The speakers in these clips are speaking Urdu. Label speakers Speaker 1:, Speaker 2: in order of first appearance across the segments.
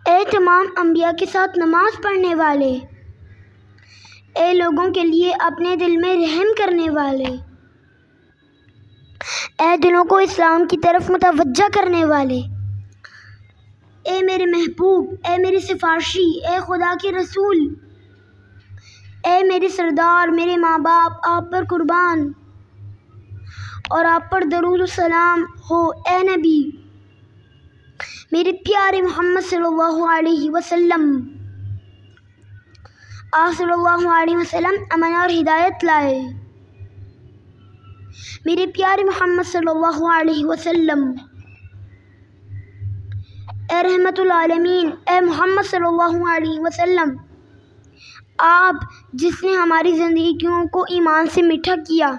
Speaker 1: اے تمام انبیاء کے ساتھ نماز پڑھنے والے، اے لوگوں کے لیے اپنے دل میں رحم کرنے والے، اے دلوں کو اسلام کی طرف متوجہ کرنے والے، اے میرے محبوب، اے میری سفارشی، اے خدا کے رسول، اے میرے سردار، میرے ماں باپ آپ پر قربان، اور آپ پر درود و سلام ہو اے نبی، میرے پیارے محمد صلی اللہ علیہ وسلم۔ آپ صلی اللہ علیہ وسلم امن اور ہدایت لائے۔ میرے پیارے محمد صلی اللہ علیہ وسلم، اے رحمت العالمین، اے محمد صلی اللہ علیہ وسلم، آپ جس نے ہماری زندگیوں کو ایمان سے میٹھا کیا،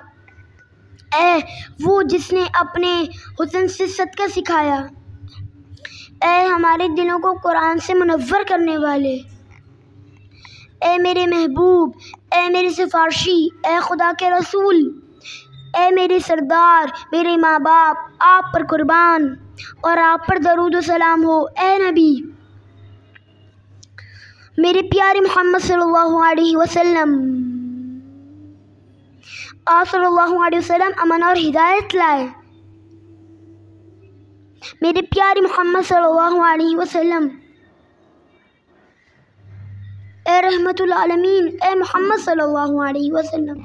Speaker 1: اے وہ جس نے اپنے حسن سے صدقہ سکھایا، اے ہمارے دلوں کو قرآن سے منور کرنے والے، اے میرے محبوب، اے میرے سفارشی، اے خدا کے رسول، اے میرے سردار، میرے ماں باپ آپ پر قربان، اور آپ پر درود و سلام ہو اے نبی، میرے پیارے محمد صلی اللہ علیہ وسلم۔ آپ صلی اللہ علیہ وسلم امن اور ہدایت لائے۔ میرے پیارے محمد صلی اللہ علیہ وسلم، اے رحمت العالمین، اے محمد صلی اللہ علیہ وسلم۔